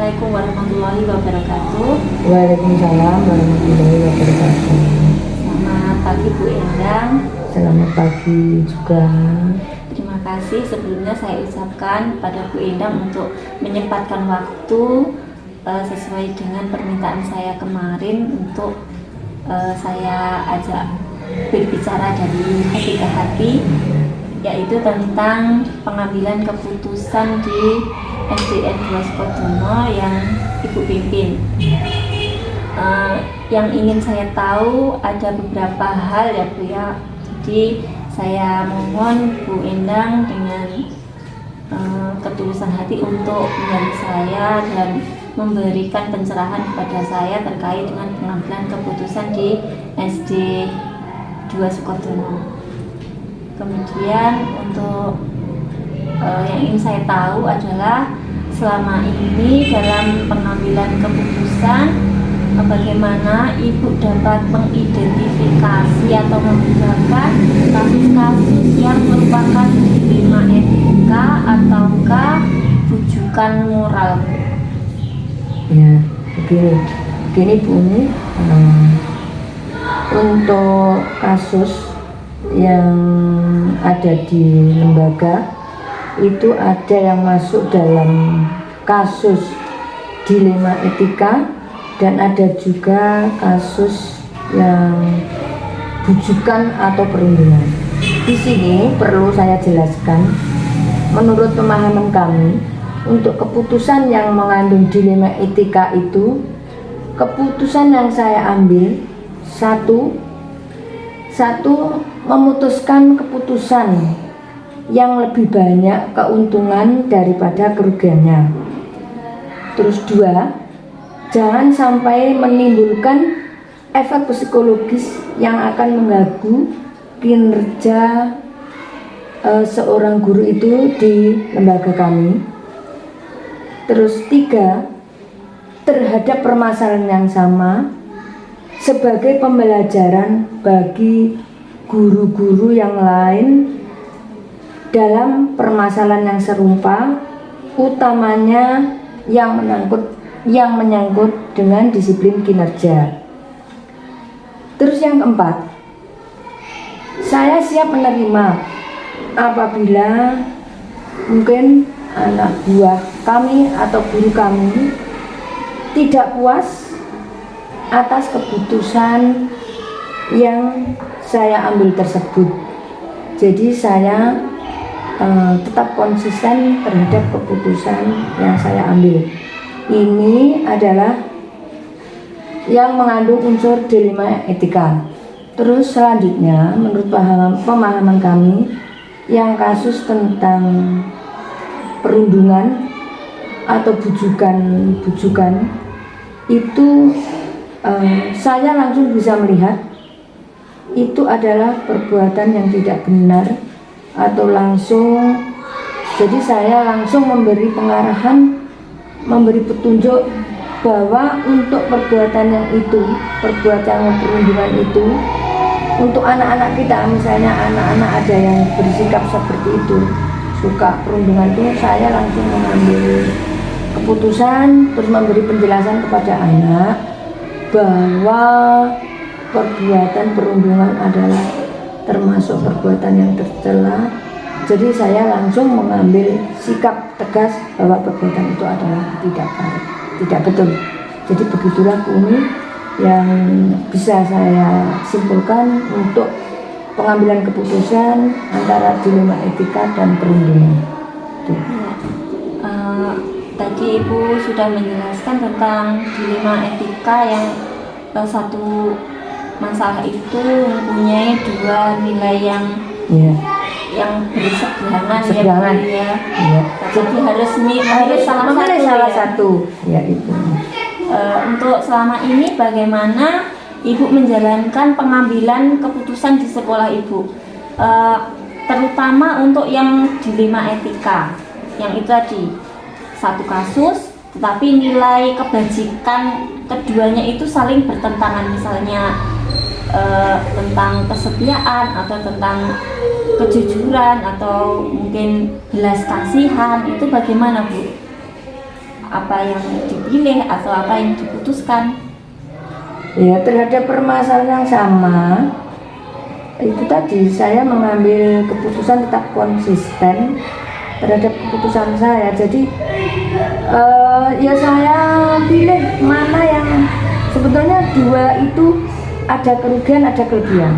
Assalamualaikum warahmatullahi wabarakatuh. Waalaikumsalam warahmatullahi wabarakatuh. Selamat pagi Bu Endang. Selamat pagi juga. Terima kasih sebelumnya saya ucapkan pada Bu Endang untuk menyempatkan waktu sesuai dengan permintaan saya kemarin untuk saya ajak berbicara dari hati ke hati, yaitu tentang pengambilan keputusan di SDN 2 Sukodono yang Ibu pimpin. Yang ingin saya tahu ada beberapa hal ya Bu ya. Jadi saya mohon Bu Endang dengan ketulusan hati untuk membantu saya dan memberikan pencerahan kepada saya terkait dengan pengambilan keputusan di SD 2 Sukodono. Kemudian untuk yang ingin saya tahu adalah selama ini dalam pengambilan keputusan bagaimana Ibu dapat mengidentifikasi atau membedakan kasus-kasus yang merupakan dilema etika ataukah rujukan moral. Ya, begini Bu, untuk kasus yang ada di lembaga itu ada yang masuk dalam kasus dilema etika dan ada juga kasus yang bujukan atau perundungan. Di sini perlu saya jelaskan, menurut pemahaman kami, untuk keputusan yang mengandung dilema etika itu, keputusan yang saya ambil satu memutuskan keputusan yang lebih banyak keuntungan daripada kerugiannya. Terus dua, jangan sampai menimbulkan efek psikologis yang akan mengganggu kinerja seorang guru itu di lembaga kami. Terus tiga, terhadap permasalahan yang sama sebagai pembelajaran bagi guru-guru yang lain dalam permasalahan yang serupa, utamanya yang menyangkut dengan disiplin kinerja. Terus yang keempat, saya siap menerima apabila mungkin anak buah kami atau guru kami tidak puas atas keputusan yang saya ambil tersebut. Jadi saya tetap konsisten terhadap keputusan yang saya ambil. Ini adalah yang mengandung unsur dilema etika. Terus selanjutnya menurut pemahaman kami yang kasus tentang perundungan atau bujukan itu saya langsung bisa melihat itu adalah perbuatan yang tidak benar atau langsung, jadi saya langsung memberi pengarahan, memberi petunjuk bahwa untuk perbuatan yang itu, perbuatan yang perundungan itu, untuk anak-anak kita, misalnya anak-anak ada yang bersikap seperti itu, suka perundungan itu, saya langsung mengambil keputusan terus memberi penjelasan kepada anak bahwa perbuatan perundungan adalah termasuk perbuatan yang tercela. Jadi saya langsung mengambil sikap tegas bahwa perbuatan itu adalah tidak betul. Jadi begitulah ini yang bisa saya simpulkan untuk pengambilan keputusan antara dilema etika dan perundungan. Tadi Ibu sudah menjelaskan tentang dilema etika yang satu masalah itu mempunyai dua nilai yang berseberangan ya. Jadi harus memilih salah satu. Ya itu. Untuk selama ini bagaimana Ibu menjalankan pengambilan keputusan di sekolah Ibu, terutama untuk yang dilema etika, yang itu tadi satu kasus, tetapi nilai kebajikan keduanya itu saling bertentangan, misalnya tentang kesetiaan atau tentang kejujuran atau mungkin belas kasihan, itu bagaimana Bu? apa yang dipilih atau apa yang diputuskan? Ya, terhadap permasalahan yang sama, itu tadi saya mengambil keputusan tetap konsisten terhadap keputusan saya. Jadi ya saya pilih mana yang sebetulnya dua itu ada kerugian ada kelebihan.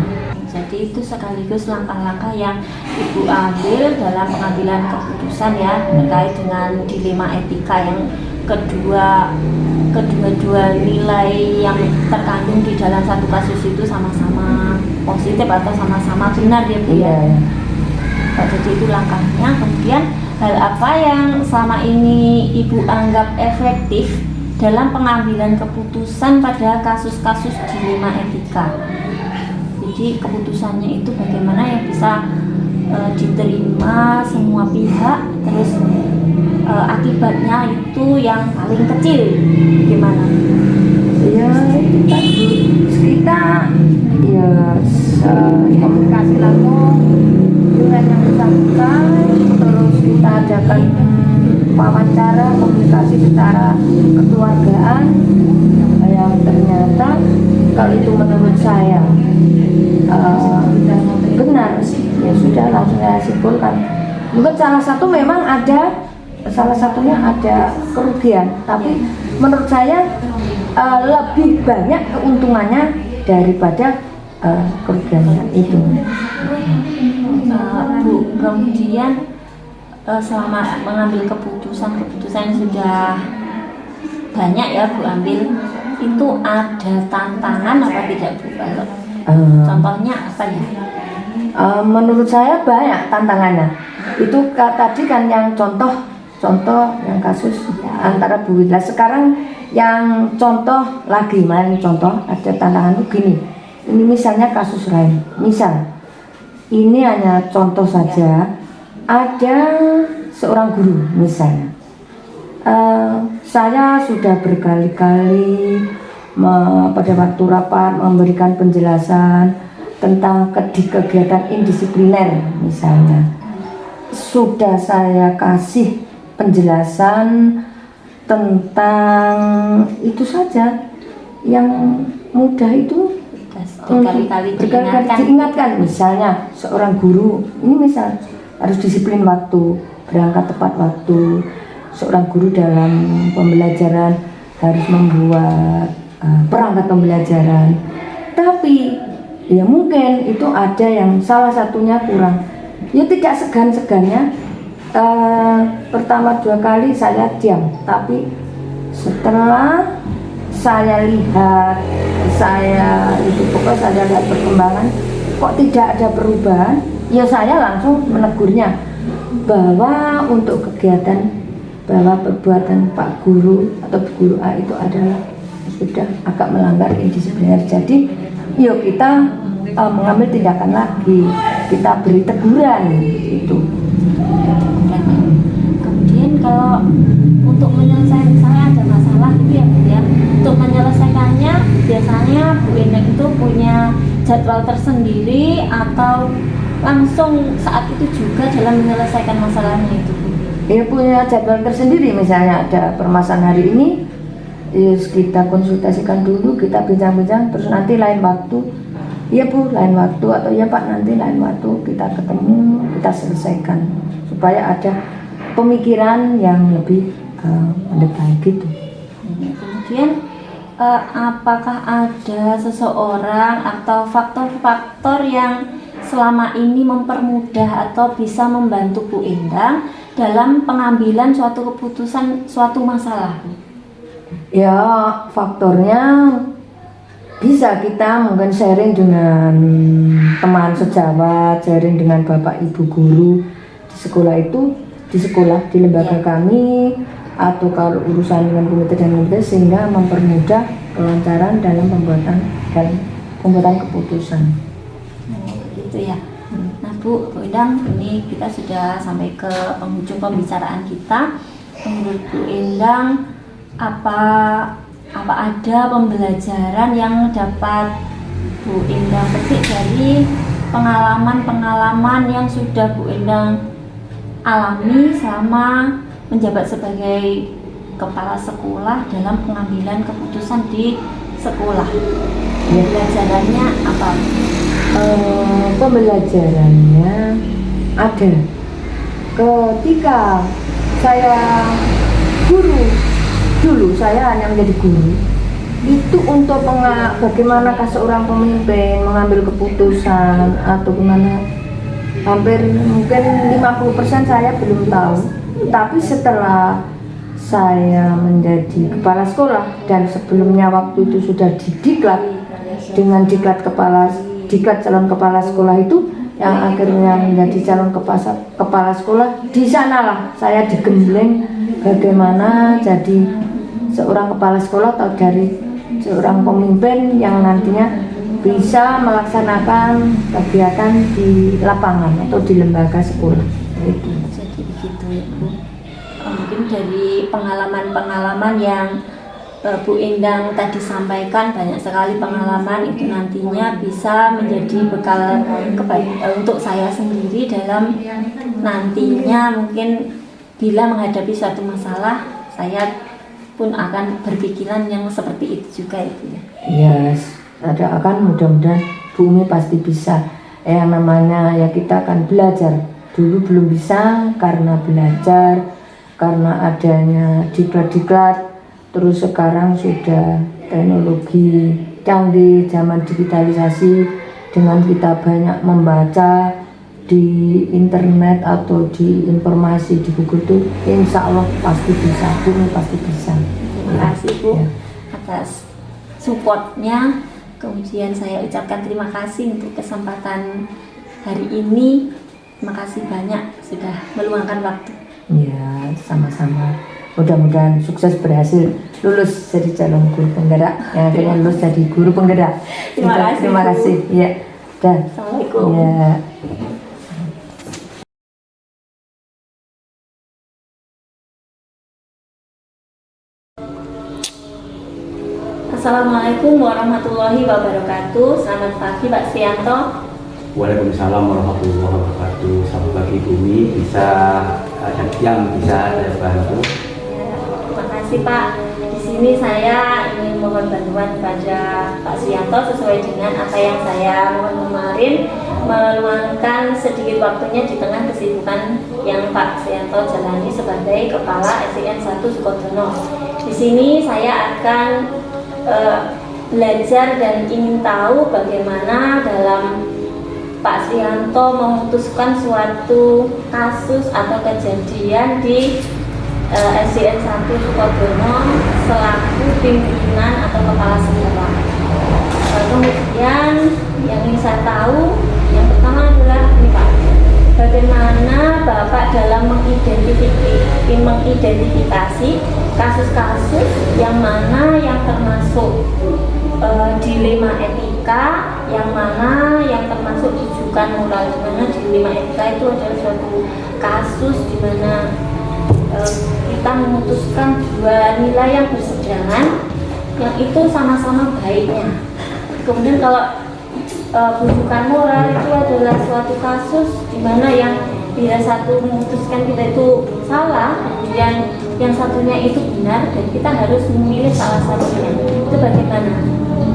Jadi itu sekaligus langkah-langkah yang Ibu ambil dalam pengambilan keputusan ya terkait dengan dilema etika yang kedua nilai yang terkandung di dalam satu kasus itu sama-sama positif atau sama-sama benar ya Bu ya. Jadi itu langkahnya. Kemudian hal apa yang selama ini Ibu anggap efektif dalam pengambilan keputusan pada kasus-kasus dilema etika? Jadi keputusannya itu bagaimana yang bisa diterima semua pihak, terus akibatnya itu yang paling kecil gimana? Ya itu tadi kita ya komunikasi langsung dengan yang bersangkutan, terus kita adakan wawancara komunikasi secara kekeluargaan yang ternyata kalau itu menurut saya benar, ya sudah langsung saya simpulkan. Mungkin salah satunya ada kerugian, tapi menurut saya lebih banyak keuntungannya daripada kerugiannya itu. Bu, kemudian selama mengambil keputusan yang sudah banyak ya Bu ambil, itu ada tantangan apa tidak Bu? Contohnya apa ya? Menurut saya banyak tantangannya. Itu tadi kan yang contoh yang kasus antara Bu Willa. Sekarang yang contoh lagi, contoh ada tantangan itu gini. Ini misalnya kasus lain. Misal ini hanya contoh saja. Ada seorang guru misalnya. Saya sudah berkali-kali pada waktu rapat memberikan penjelasan tentang kegiatan indisipliner misalnya. Sudah saya kasih penjelasan tentang itu saja yang mudah itu berkali-kali diingatkan. Misalnya seorang guru ini misal harus disiplin waktu, berangkat tepat waktu. Seorang guru dalam pembelajaran harus membuat perangkat pembelajaran. Tapi ya mungkin itu ada yang salah satunya kurang. Ya tidak segan-segannya pertama 2 kali saya diam, tapi setelah saya lihat saya lihat perkembangan kok tidak ada perubahan, ya saya langsung menegurnya bahwa untuk kegiatan bahwa perbuatan Pak Guru atau Guru A itu adalah sudah agak melanggar indisipliner. Jadi yuk kita mengambil tindakan lagi, kita beri teguran itu. Kemudian kalau untuk menyelesaikan, misalnya ada masalah gitu ya Bu ya, untuk menyelesaikannya biasanya Bu Endang itu punya jadwal tersendiri atau langsung saat itu juga dalam menyelesaikan masalahnya itu Bu? Ya punya jadwal tersendiri. Misalnya ada permasalahan hari ini, kita konsultasikan dulu, kita bincang-bincang, terus nanti lain waktu, iya Bu, lain waktu, atau ya Pak nanti lain waktu kita ketemu, kita selesaikan supaya ada pemikiran yang lebih mendetil gitu. Kemudian apakah ada seseorang atau faktor-faktor yang selama ini mempermudah atau bisa membantu Bu Endang dalam pengambilan suatu keputusan suatu masalah? Ya faktornya bisa kita mungkin sharing dengan teman sejawat, sharing dengan Bapak Ibu guru di sekolah itu, di lembaga kami, atau kalau urusan dengan komite dan komite, sehingga mempermudah kelancaran dalam pembuatan keputusan. Begitu ya. Nah Bu Endang, ini kita sudah sampai ke penghujung pembicaraan kita. Menurut Bu Endang, apa ada pembelajaran yang dapat Bu Endang petik dari pengalaman-pengalaman yang sudah Bu Endang alami selama menjabat sebagai kepala sekolah dalam pengambilan keputusan di sekolah. Pembelajarannya apa? Pembelajarannya ada. Ketika saya guru, dulu saya hanya menjadi guru, itu untuk bagaimanakah seorang pemimpin mengambil keputusan atau gimana, hampir mungkin 50% saya belum tahu. Tapi setelah saya menjadi kepala sekolah dan sebelumnya waktu itu sudah didiklat dengan diklat calon kepala sekolah itu yang akhirnya menjadi calon kepala sekolah, di sanalah saya digembleng bagaimana jadi seorang kepala sekolah atau dari seorang pemimpin yang nantinya bisa melaksanakan kegiatan di lapangan atau di lembaga sekolah. Itu. Jadi begitu ya Bu. Mungkin dari pengalaman-pengalaman yang Bu Endang tadi sampaikan, banyak sekali pengalaman itu nantinya bisa menjadi bekal untuk saya sendiri dalam nantinya mungkin bila menghadapi suatu masalah, saya pun akan berpikiran yang seperti itu juga itu ya. Yes, ada akan mudah-mudahan Bu Umi pasti bisa. Yang namanya ya kita akan belajar. Dulu belum bisa karena belajar, karena adanya diklat-diklat. Terus sekarang sudah teknologi canggih, zaman digitalisasi, dengan kita banyak membaca di internet atau di informasi di Google itu, insya Allah pasti bisa, ini pasti bisa. Terima kasih Bu atas supportnya. Kemudian saya ucapkan terima kasih untuk kesempatan hari ini. Terima kasih banyak sudah meluangkan waktu. Ya, sama-sama. Mudah-mudahan sukses berhasil lulus jadi calon guru penggerak, yang akhirnya lulus jadi guru penggerak. Terima kasih. Ya, dan Assalamualaikum. Ya. Assalamualaikum warahmatullahi wabarakatuh. Selamat pagi Pak Sianto. Waalaikumsalam warahmatullahi wabarakatuh. Selamat pagi Bumi, yang bisa saya bantu. Terima kasih Pak. Di sini saya ingin mohon bantuan kepada Pak Sianto sesuai dengan apa yang saya mohon kemarin, meluangkan sedikit waktunya di tengah kesibukan yang Pak Sianto jalani sebagai Kepala SDN 1 Sukodono. Di sini saya akan belajar dan ingin tahu bagaimana dalam Pak Sianto memutuskan suatu kasus atau kejadian di SDN 1 Sukodono selaku pimpinan atau kepala sekolah. Kemudian yang ingin saya tahu yang pertama adalah ini Pak, bagaimana Bapak dalam mengidentifikasi kasus-kasus yang mana yang termasuk dilema etika, yang mana yang termasuk rujukan moral, di mana dilema etika itu adalah suatu kasus di mana kita memutuskan dua nilai yang berseberangan yang itu sama-sama baiknya. Kemudian kalau rujukan moral itu adalah suatu kasus di mana yang bila satu memutuskan kita itu salah, kemudian yang satunya itu benar dan kita harus memilih salah satunya. Itu bagaimana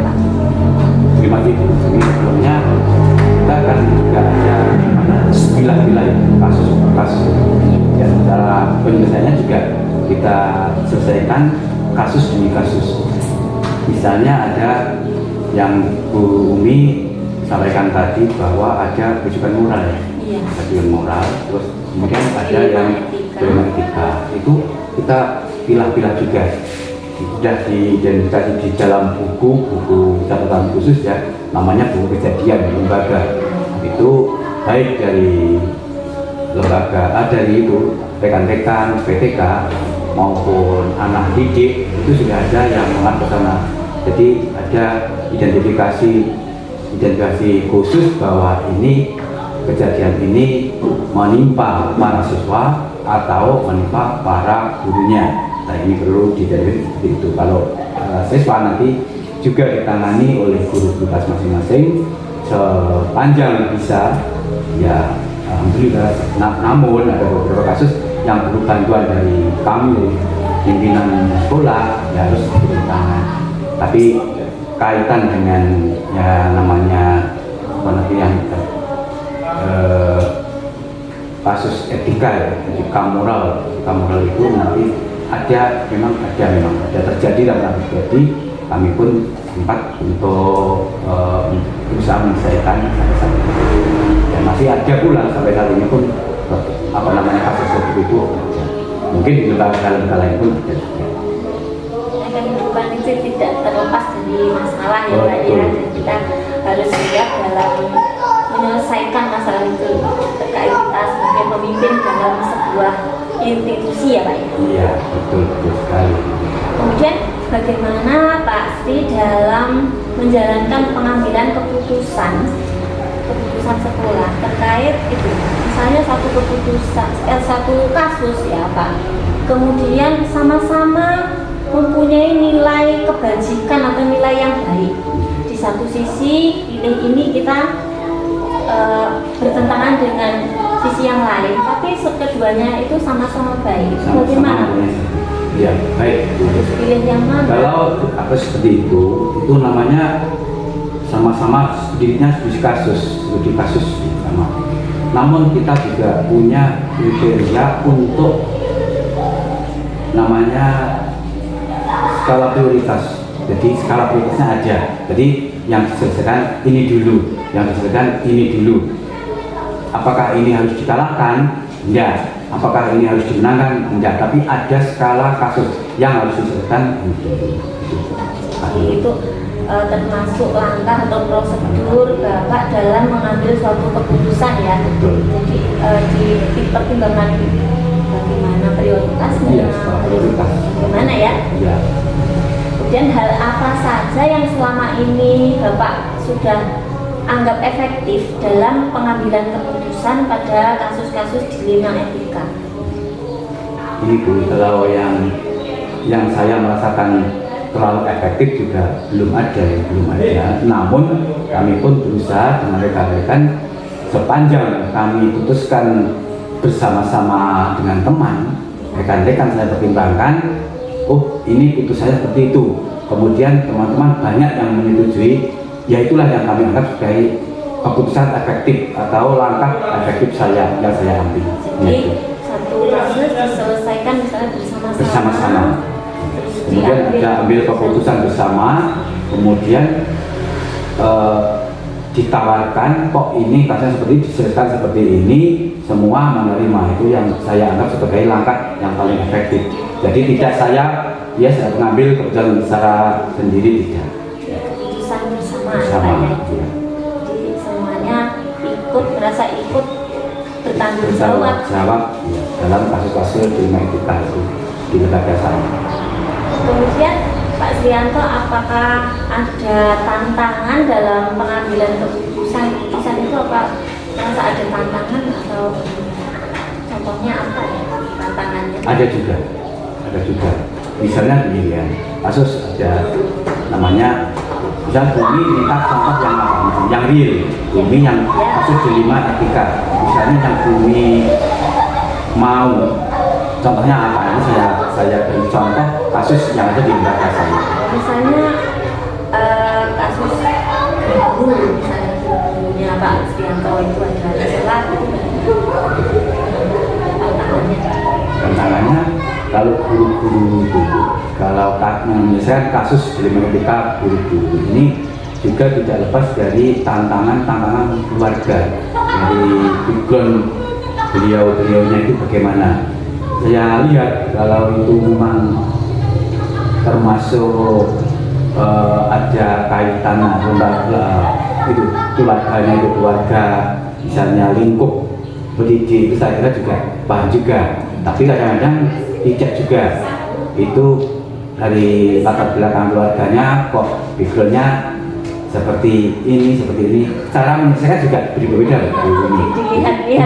Pak? Terima kasih. Sebelumnya kita akan juga ada pilah-pilah kasus per kasus. Ya, cara penyelesaiannya juga kita selesaikan kasus demi kasus. Misalnya ada yang Bu Umi sampaikan tadi bahwa ada rujukan moral ya. Iya. Rujukan moral, terus kemudian ada yang dilema etika. Itu kita pilah-pilah juga. Sudah diidentifikasi di dalam buku catatan khusus ya, namanya buku kejadian lembaga. Itu baik dari lembaga dari itu rekan-rekan PTK maupun anak didik itu sudah ada yang mengarah ke sana. Jadi ada identifikasi khusus bahwa ini kejadian ini menimpa para siswa atau menimpa para gurunya. Nah ini perlu diidentifikasi itu. Kalau siswa nanti juga ditangani oleh guru kelas masing-masing sepanjang bisa ya. Alhamdulillah. Namun ada beberapa kasus yang perlu bantuan dari kami pimpinan sekolah ya harus turun tangan. Tapi kaitan dengan ya namanya penelitian kasus etika ya, etika moral itu nanti memang ada terjadi dan akan terjadi. Kami pun sempat untuk berusaha menyelesaikan sampai itu. Dan masih ada pula sampai saat ini pun kasus seperti itu ada. Mungkin di negara lain pun ada juga. Kehidupan itu tidak terlepas dari masalah ya Pak ya. Dan kita harus siap dalam menyelesaikan masalah itu terkait kita sebagai pemimpin dalam sebuah institusi ya Pak ya. Iya betul sekali. Kemudian bagaimana Pak Sri dalam menjalankan pengambilan keputusan sekolah terkait itu, misalnya satu kasus ya Pak, kemudian sama-sama mempunyai nilai kebajikan atau nilai yang baik. Di satu sisi pilih ini kita bertentangan dengan sisi yang lain, tapi keduanya itu sama-sama baik. Bagaimana? Ya baik. Harus pilih yang mana? Kalau seperti itu namanya sama-sama sedikitnya studi kasus sama. Namun kita juga punya kriteria untuk namanya skala prioritas. Jadi skala prioritasnya ada. Jadi yang diselesaikan ini dulu, yang diselesaikan ini dulu. Apakah ini harus dikalahkan? Enggak. Apakah ini harus dimenangkan? Enggak. Tapi ada skala kasus yang harus diselesaikan ini dulu. Itu termasuk langkah atau prosedur Bapak dalam mengambil suatu keputusan ya. Betul. Jadi dipertimbangkan bagaimana prioritasnya, Iya, prioritas. bagaimana ya. Iya. Kemudian hal apa saja yang selama ini Bapak sudah anggap efektif dalam pengambilan keputusan pada kasus-kasus dilema etika? Ini Bu, kalau yang saya merasakan terlalu efektif juga belum ada. Namun kami pun berusaha dengan rekan-rekan sepanjang kami putuskan bersama-sama dengan teman, rekan-rekan saya pertimbangkan, oh ini putusannya seperti itu. Kemudian teman-teman banyak yang menyetujui, ya itulah yang kami anggap sebagai keputusan efektif atau langkah efektif yang saya ambil. Jadi satu kasus diselesaikan misalnya bersama-sama. Kemudian kita ambil keputusan bersama, kemudian ditawarkan kok ini kasusnya seperti diselesaikan seperti ini, semua menerima. Itu yang saya anggap sebagai langkah yang paling efektif. Jadi tidak saya mengambil keputusan secara sendiri, tidak. Keputusan bersama. Ya. Jadi semuanya merasa ikut bertanggung jawab ya, dalam kasus-kasus dilema etika itu di lembaga saya. Kemudian Pak Srianto, apakah ada tantangan dalam pengambilan keputusan itu? Apa merasa ada tantangan atau contohnya apa ya tantangannya? Ada juga. Misalnya begini ya, kasus ada namanya, misal Bumi minta contoh yang real, Bumi yang kasus dilema etika. Misalnya yang Bumi mau, contohnya apa? Ini saya beri contoh kasus yang ada di lembaga saya. Misalnya kasus guru, misalnya gurunya Pak Srianto itu adalah salah tantangannya kalau guru-guru itu, kalau menyelesaikan kasus dilema etika guru-guru ini juga tidak lepas dari tantangan keluarga, dari background beliau-beliaunya itu bagaimana. Saya lihat kalau itu memang termasuk ada kaitan itu keluarganya, itu keluarga misalnya lingkup pendidik, itu saya kira juga paham juga. Tapi kadang-kadang tidak juga, itu dari latar belakang keluarganya kok backgroundnya seperti ini, cara menyelesaikan juga berbeda.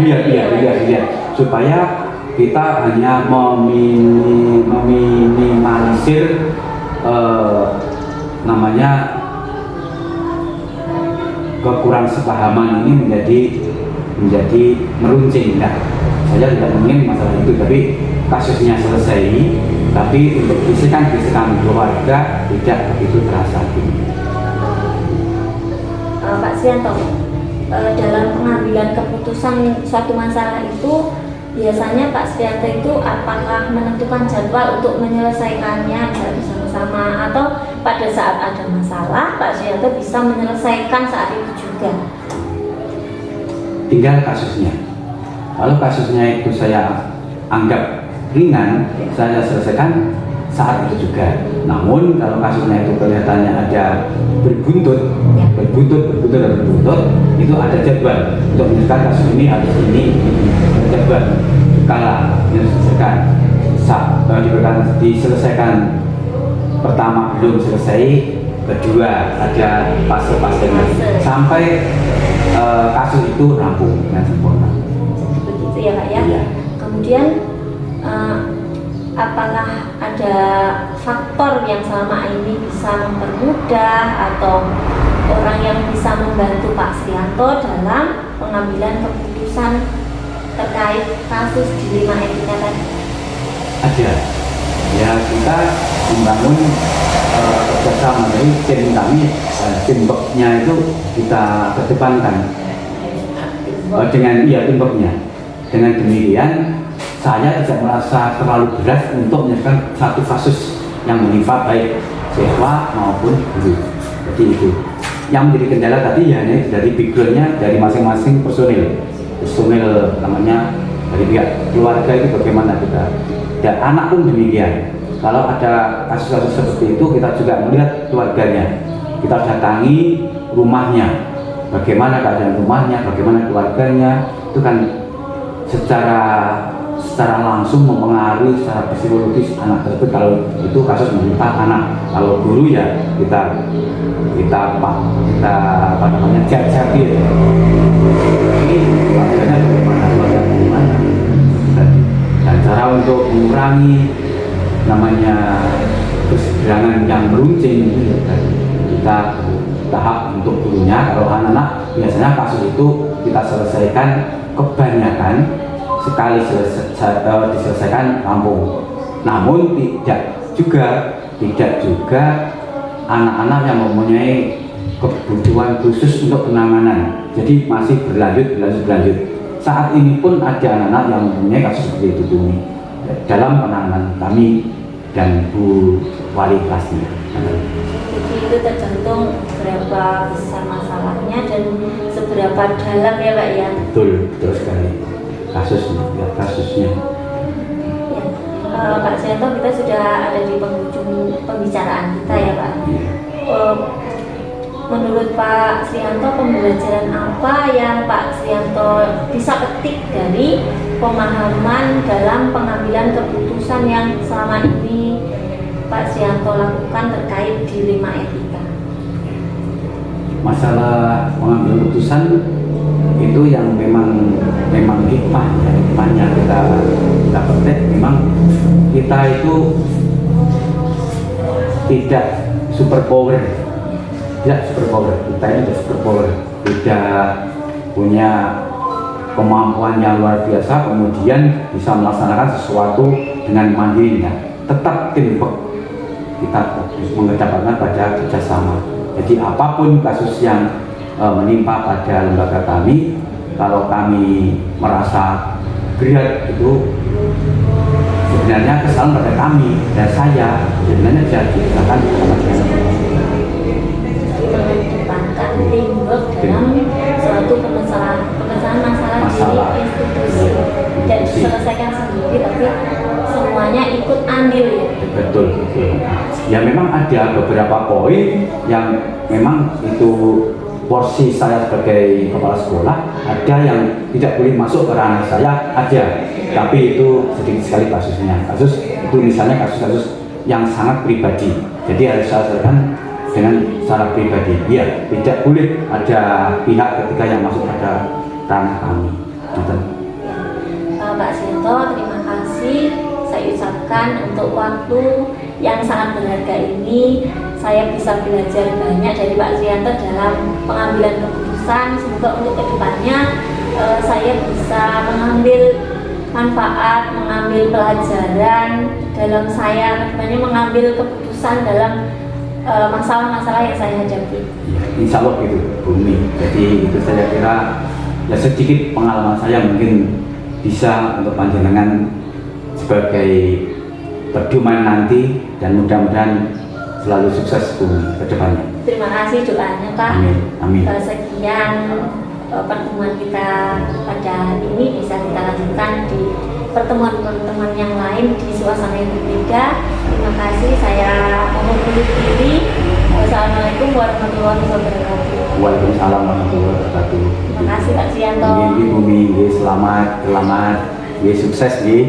Dilihat supaya kita hanya meminimalisir namanya kekurang sepahaman ini menjadi meruncing. Nah, saya tidak ingin masalah itu, tapi kasusnya selesai, Tapi untuk bisikan-bisikan keluarga tidak begitu terasa. Pak Srianto, dalam pengambilan keputusan suatu masalah itu biasanya Pak Srianto itu apakah menentukan jadwal untuk menyelesaikannya bersama-sama, atau pada saat ada masalah Pak Srianto bisa menyelesaikan saat itu juga? Tinggal kasusnya. Kalau kasusnya itu saya anggap ringan, saya selesaikan saat itu juga. Namun kalau kasusnya itu kelihatannya ada berbuntut, itu ada jadwal untuk menyelesaikan kasus ini, ada jadwal. Kalau diselesaikan pertama belum selesai, kedua ada fase-fasenya sampai kasus itu rampung dengan sempurna. Begitu ya Pak ya. Iya. Kemudian apakah ada faktor yang selama ini bisa mempermudah atau orang yang bisa membantu Pak Srianto dalam pengambilan keputusan terkait kasus di 5 etika tadi? Ada. Ya, kita membangun kerjasama dari tim kami, timbeknya itu kita kedepankan dengan timbeknya. Dengan demikian saya tidak merasa terlalu berat untuk menyelesaikan satu kasus yang menimpa baik siswa maupun guru. Jadi itu yang menjadi kendala tadi ya hanya dari backgroundnya dari masing-masing personil namanya, dari pihak keluarga itu bagaimana kita, dan anak pun demikian. Kalau ada kasus-kasus seperti itu kita juga melihat keluarganya, kita datangi rumahnya, bagaimana keadaan rumahnya, bagaimana keluarganya, itu kan secara langsung mempengaruhi secara psikologis anak tersebut. Kalau itu kasus menimpa anak, kalau guru ya kita jajaki ini keluarganya bagaimana, dan cara untuk mengurangi namanya keseberangan yang meruncing itu kita tahap untuk gurunya. Kalau anak-anak biasanya kasus itu kita selesaikan kebanyakan sekali diselesaikan rampung. Namun tidak juga anak-anak yang mempunyai kebutuhan khusus untuk penanganan, jadi masih berlanjut. Saat ini pun ada anak-anak yang mempunyai kasus seperti itu dalam penanganan kami dan Bu Wali kelasnya. Jadi itu tergantung berapa besar masalahnya dan seberapa dalam ya Pak ya. Betul sekali kasusnya. Ya, Pak Srianto, kita sudah ada di penghujung pembicaraan kita ya Pak. Menurut Pak Srianto, pembelajaran apa yang Pak Srianto bisa petik dari pemahaman dalam pengambilan keputusan yang selama ini Pak Srianto lakukan terkait di 5 etika? Masalah pengambilan keputusan itu yang memang hikmahnya kita petik. Memang kita itu tidak super power, kita ini super power, tidak punya kemampuan yang luar biasa kemudian bisa melaksanakan sesuatu dengan mandirinya. Tetap teamwork, kita mengedepankan pada kerjasama. Jadi apapun kasus yang menimpa pada lembaga kami, kalau kami merasa berat itu sebenarnya kesalahan pada kami dan saya sebenarnya jadi akan mengedepankan teamwork dalam suatu pemecahan masalah di institusi dan diselesaikan sendiri, tapi semuanya ikut andil ya. Betul. Ya memang ada beberapa poin yang memang itu porsi saya sebagai kepala sekolah, ada yang tidak boleh masuk ke ranah saya, ada, tapi itu sedikit sekali kasusnya. Kasus itu misalnya kasus-kasus yang sangat pribadi, jadi harus saya selesaikan dengan secara pribadi. Ya, tidak boleh ada pihak ketiga yang masuk pada ranah kami. Pak Srianto, terima kasih saya ucapkan untuk waktu yang sangat berharga ini. Saya bisa belajar banyak dari Pak Srianto dalam pengambilan keputusan. Semoga untuk kedepannya saya bisa mengambil manfaat, mengambil pelajaran dalam saya kedepannya mengambil keputusan dalam masalah-masalah yang saya hadapi. Ya, insya Allah gitu Bumi. Jadi itu saya kira ya sedikit pengalaman saya mungkin bisa untuk panjenengan sebagai pedoman nanti, dan mudah-mudahan selalu sukses Bumi ke depannya. Terima kasih doanya Pak. Amin. Amin. Sekian pertemuan kita pada hari ini, bisa kita lanjutkan di pertemuan-pertemuan yang lain di suasana yang berbeda. Terima kasih, saya mohon undur diri. Wassalamualaikum warahmatullahi wabarakatuh. Waalaikumsalam warahmatullahi wabarakatuh. Terima kasih Pak Sianto. Nggih, Bumi, nggih, selamat, sukses nggih.